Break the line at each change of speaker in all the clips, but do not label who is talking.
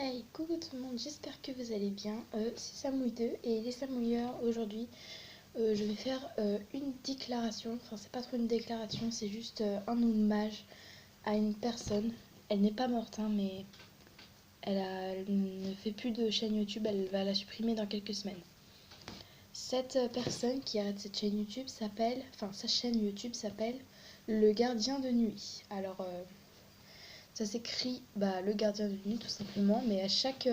Hey, coucou tout le monde, j'espère que vous allez bien. C'est Samouille2 et les Samouilleurs, aujourd'hui, je vais faire une déclaration. Enfin, c'est pas trop une déclaration, c'est juste un hommage à une personne. Elle n'est pas morte, hein, mais elle ne fait plus de chaîne YouTube, elle va la supprimer dans quelques semaines. Cette personne qui arrête cette chaîne YouTube s'appelle, enfin, sa chaîne YouTube s'appelle Le Gardien de Nuit. Alors, ça s'écrit Le Gardien de Nuit tout simplement, mais à chaque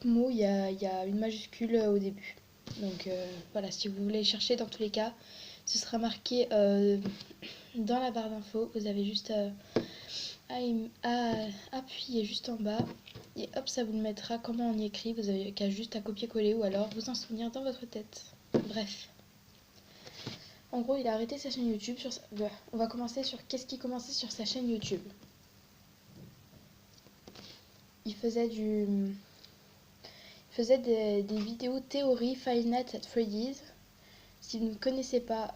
mot, il y a une majuscule au début. Donc voilà, si vous voulez chercher dans tous les cas, ce sera marqué dans la barre d'infos. Vous avez juste à appuyer juste en bas et hop, ça vous le mettra comment on y écrit. Vous avez qu'à juste à copier-coller ou alors vous en souvenir dans votre tête. Bref. En gros, il a arrêté sa chaîne YouTube. On va commencer sur qu'est-ce qui commençait sur sa chaîne YouTube. Il faisait des vidéos théorie Five Nights at Freddy's. Si vous ne connaissez pas,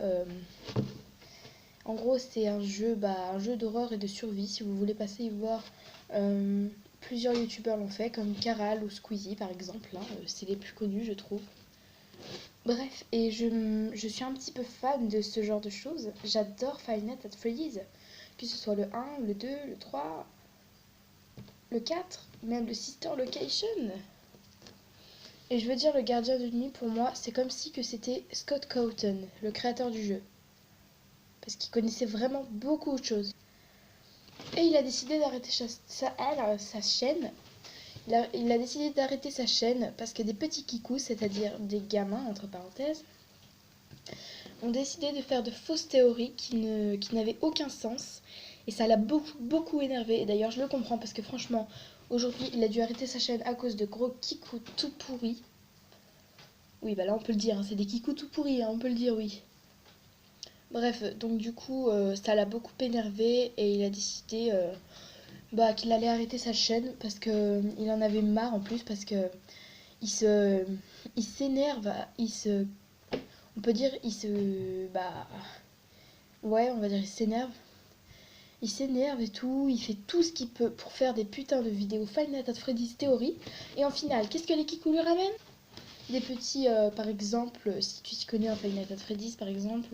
en gros c'est un jeu d'horreur et de survie. Si vous voulez passer y voir, plusieurs youtubeurs l'ont fait, comme Caral ou Squeezie par exemple, hein, c'est les plus connus je trouve. Bref, et je suis un petit peu fan de ce genre de choses. J'adore Five Nights at Freddy's, que ce soit le 1, le 2, le 3, le 4, même le Sister Location. Et je veux dire, le gardien de nuit, pour moi, c'est comme si que c'était Scott Cawthon, le créateur du jeu. Parce qu'il connaissait vraiment beaucoup de choses. Et il a décidé d'arrêter sa chaîne. Il a décidé d'arrêter sa chaîne parce que des petits kikous, c'est-à-dire des gamins, entre parenthèses, ont décidé de faire de fausses théories qui n'avaient aucun sens. Et ça l'a beaucoup énervé. Et d'ailleurs, je le comprends parce que franchement, aujourd'hui, il a dû arrêter sa chaîne à cause de gros kikous tout pourris. Oui, bah là, on peut le dire, hein, c'est des kikous tout pourris, hein, on peut le dire, oui. Bref, donc du coup, ça l'a beaucoup énervé et il a décidé qu'il allait arrêter sa chaîne parce que il en avait marre en plus parce que il se il s'énerve, on peut dire ouais, on va dire il s'énerve et tout, il fait tout ce qu'il peut pour faire des putains de vidéos Five Nights at Freddy's Theory et en finale, qu'est-ce que les kikous lui ramènent? Des petits par exemple, si tu t'y connais en Five Nights at Freddy's par exemple.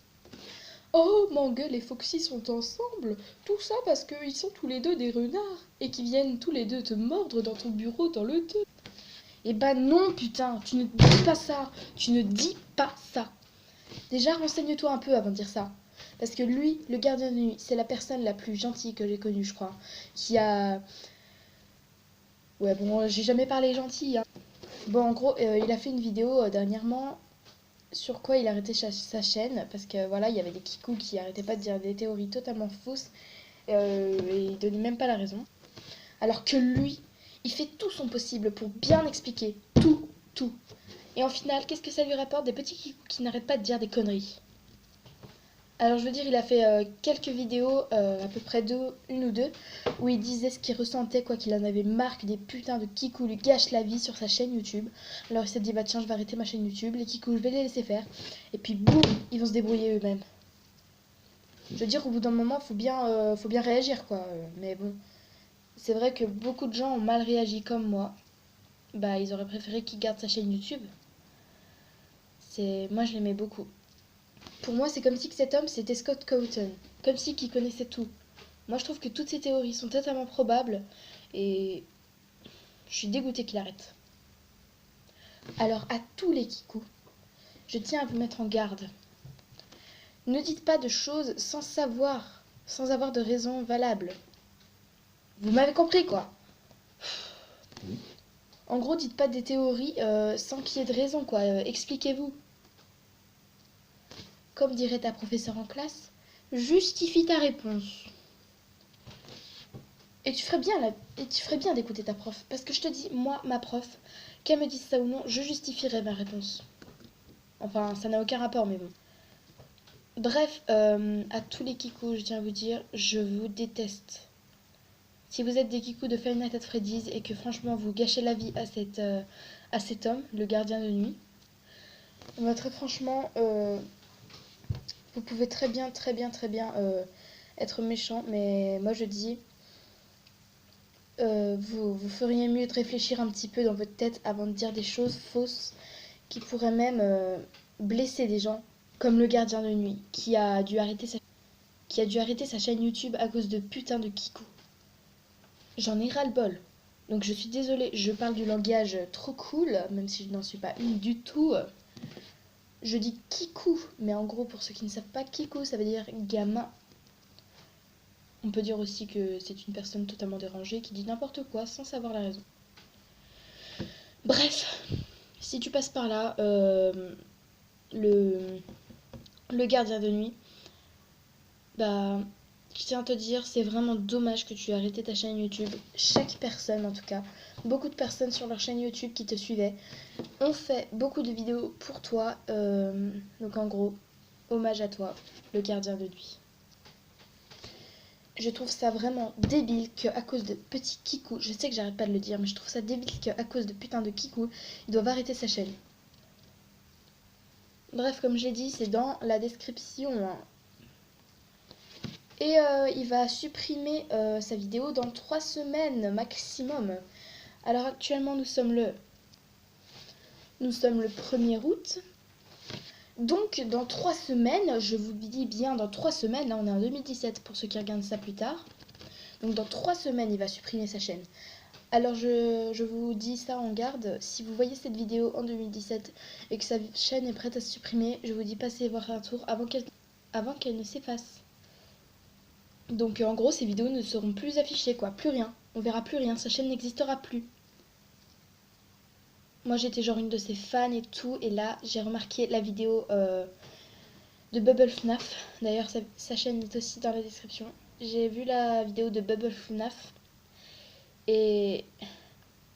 Oh, Mangueul et Foxy sont ensemble. Tout ça parce qu'ils sont tous les deux des renards et qu'ils viennent tous les deux te mordre dans ton bureau dans le dos. Eh ben non, putain, tu ne dis pas ça. Tu ne dis pas ça. Déjà, renseigne-toi un peu avant de dire ça. Parce que lui, le gardien de nuit, c'est la personne la plus gentille que j'ai connue, je crois. Qui a... Ouais, bon, j'ai jamais parlé gentil, hein. Bon, en gros, il a fait une vidéo dernièrement sur quoi il arrêtait sa chaîne parce que voilà, il y avait des kikous qui arrêtaient pas de dire des théories totalement fausses et il donnait même pas la raison. Alors que lui, il fait tout son possible pour bien expliquer tout. Et en final, qu'est-ce que ça lui rapporte? Des petits kikous qui n'arrêtent pas de dire des conneries. Alors je veux dire, il a fait quelques vidéos, à peu près une ou deux, où il disait ce qu'il ressentait, quoi qu'il en avait marre que des putains de kikous lui gâchent la vie sur sa chaîne YouTube. Alors il s'est dit, bah tiens, je vais arrêter ma chaîne YouTube, les kikous, je vais les laisser faire. Et puis boum, ils vont se débrouiller eux-mêmes. Je veux dire, au bout d'un moment, faut bien réagir, quoi. Mais bon, c'est vrai que beaucoup de gens ont mal réagi comme moi. Bah, ils auraient préféré qu'il garde sa chaîne YouTube. Moi, je l'aimais beaucoup. Pour moi, c'est comme si que cet homme, c'était Scott Cawthon. Comme si qu'il connaissait tout. Moi, je trouve que toutes ces théories sont totalement probables et je suis dégoûtée qu'il arrête. Alors, à tous les kikous, je tiens à vous mettre en garde. Ne dites pas de choses sans avoir de raison valable. Vous m'avez compris, quoi. En gros, dites pas des théories sans qu'il y ait de raison, quoi. Expliquez-vous. Comme dirait ta professeure en classe, justifie ta réponse. Et tu ferais bien d'écouter ta prof. Parce que je te dis, moi, ma prof, qu'elle me dise ça ou non, je justifierai ma réponse. Enfin, ça n'a aucun rapport, mais bon. Bref, à tous les kikous, je tiens à vous dire, je vous déteste. Si vous êtes des kikous de Five Nights at Freddy's et que franchement vous gâchez la vie à cet homme, le gardien de nuit, très franchement, vous pouvez très bien être méchant, mais moi je dis, vous feriez mieux de réfléchir un petit peu dans votre tête avant de dire des choses fausses qui pourraient même blesser des gens, comme le gardien de nuit qui a dû arrêter sa chaîne YouTube à cause de putain de kikou. J'en ai ras-le-bol. Donc je suis désolée, je parle du langage trop cool, même si je n'en suis pas une du tout. Je dis kikou, mais en gros, pour ceux qui ne savent pas, kikou, ça veut dire gamin. On peut dire aussi que c'est une personne totalement dérangée qui dit n'importe quoi sans savoir la raison. Bref, si tu passes par là, le gardien de nuit, bah, je tiens à te dire, c'est vraiment dommage que tu aies arrêté ta chaîne YouTube. Chaque personne, en tout cas, beaucoup de personnes sur leur chaîne YouTube qui te suivaient, ont fait beaucoup de vidéos pour toi. Donc en gros, hommage à toi, le gardien de nuit. Je trouve ça vraiment débile qu'à cause de petits kikou, je sais que j'arrête pas de le dire, mais je trouve ça débile qu'à cause de putain de kikou, ils doivent arrêter sa chaîne. Bref, comme j'ai dit, c'est dans la description. Et il va supprimer sa vidéo dans 3 semaines maximum. Alors actuellement, nous sommes le 1er août. Donc dans 3 semaines, je vous dis bien dans 3 semaines, là on est en 2017 pour ceux qui regardent ça plus tard. Donc dans 3 semaines, il va supprimer sa chaîne. Alors je vous dis ça en garde, si vous voyez cette vidéo en 2017 et que sa chaîne est prête à se supprimer, je vous dis passez voir un tour avant qu'elle ne s'efface. Donc en gros, ces vidéos ne seront plus affichées, quoi, plus rien. On verra plus rien, sa chaîne n'existera plus. Moi j'étais genre une de ses fans et tout, et là j'ai remarqué la vidéo de Bubble FNAF. D'ailleurs sa chaîne est aussi dans la description. J'ai vu la vidéo de Bubble FNAF et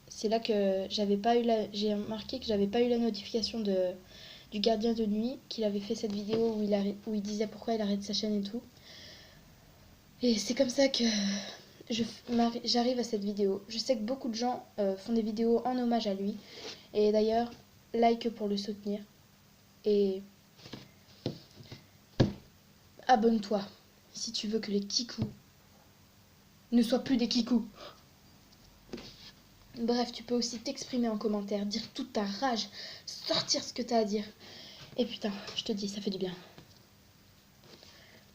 c'est là que j'ai remarqué que j'avais pas eu la notification du gardien de nuit qu'il avait fait cette vidéo où il disait pourquoi il arrête sa chaîne et tout. Et c'est comme ça que j'arrive à cette vidéo. Je sais que beaucoup de gens font des vidéos en hommage à lui. Et d'ailleurs, like pour le soutenir. Et abonne-toi si tu veux que les kikous ne soient plus des kikous. Bref, tu peux aussi t'exprimer en commentaire, dire toute ta rage, sortir ce que t'as à dire. Et putain, je te dis, ça fait du bien.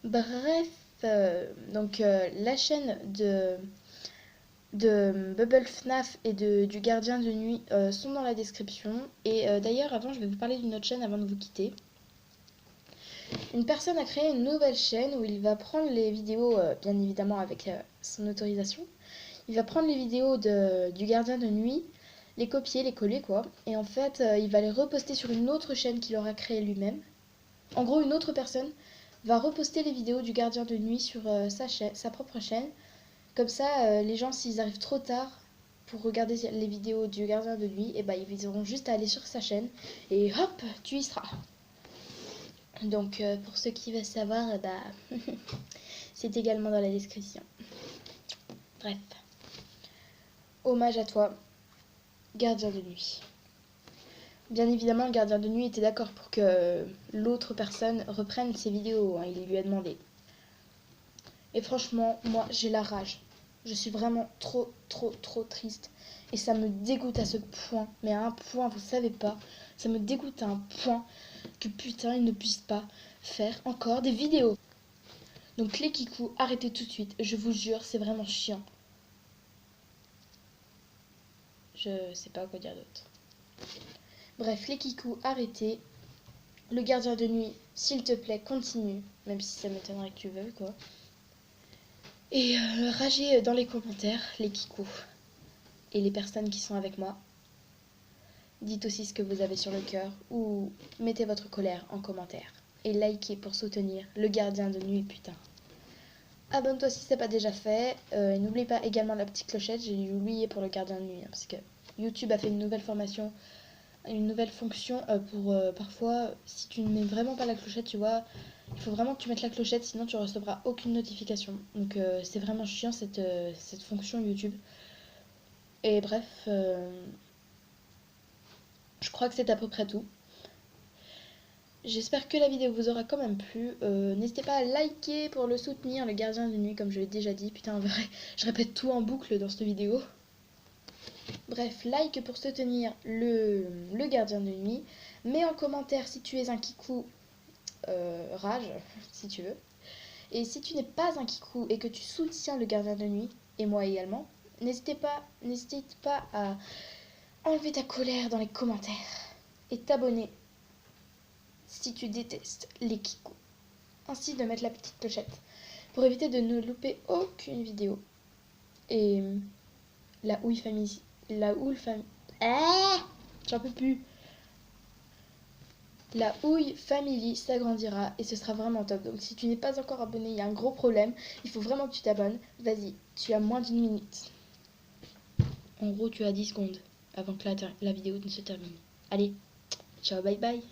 Bref, la chaîne de Bubble FNAF et du gardien de nuit sont dans la description. Et d'ailleurs, avant, je vais vous parler d'une autre chaîne avant de vous quitter. Une personne a créé une nouvelle chaîne où il va prendre les vidéos, bien évidemment avec son autorisation. Il va prendre les vidéos du gardien de nuit, les copier, les coller quoi. Et en fait, il va les reposter sur une autre chaîne qu'il aura créée lui-même. En gros, une autre personne va reposter les vidéos du gardien de nuit sur sa propre chaîne. Comme ça, les gens, s'ils arrivent trop tard pour regarder les vidéos du gardien de nuit, et ils auront juste à aller sur sa chaîne et hop, tu y seras. Donc, pour ceux qui veulent savoir, c'est également dans la description. Bref. Hommage à toi, gardien de nuit. Bien évidemment, le gardien de nuit était d'accord pour que l'autre personne reprenne ses vidéos. Hein, il lui a demandé. Et franchement, moi, j'ai la rage. Je suis vraiment trop triste. Et ça me dégoûte à ce point. Mais à un point, vous savez pas. Ça me dégoûte à un point que putain, il ne puisse pas faire encore des vidéos. Donc les kikous, arrêtez tout de suite. Je vous jure, c'est vraiment chiant. Je sais pas quoi dire d'autre. Bref, les kikous, arrêtez. Le gardien de nuit, s'il te plaît, continue. Même si ça m'étonnerait que tu veuilles, quoi. Et ragez dans les commentaires, les kikous. Et les personnes qui sont avec moi. Dites aussi ce que vous avez sur le cœur. Ou mettez votre colère en commentaire. Et likez pour soutenir le gardien de nuit, putain. Abonne-toi si c'est pas déjà fait. Et n'oublie pas également la petite clochette. J'ai oublié pour le gardien de nuit. Hein, parce que YouTube a fait une nouvelle formation. Une nouvelle fonction pour parfois, si tu ne mets vraiment pas la clochette, tu vois, il faut vraiment que tu mettes la clochette, sinon tu recevras aucune notification. Donc c'est vraiment chiant cette fonction YouTube. Et bref, je crois que c'est à peu près tout. J'espère que la vidéo vous aura quand même plu. N'hésitez pas à liker pour le soutenir, le gardien de nuit, comme je l'ai déjà dit. Putain, vrai, je répète tout en boucle dans cette vidéo. Bref, like pour soutenir le gardien de nuit. Mets en commentaire si tu es un kikou rage, si tu veux. Et si tu n'es pas un kikou et que tu soutiens le gardien de nuit, et moi également, n'hésite pas à enlever ta colère dans les commentaires et t'abonner si tu détestes les kikous. Ainsi de mettre la petite clochette pour éviter de ne louper aucune vidéo. Et la houille famille... La houille famille... J'en peux plus. La houille family s'agrandira et ce sera vraiment top. Donc si tu n'es pas encore abonné, il y a un gros problème. Il faut vraiment que tu t'abonnes. Vas-y, tu as moins d'une minute. En gros, tu as 10 secondes avant que la vidéo ne se termine. Allez, ciao, bye bye.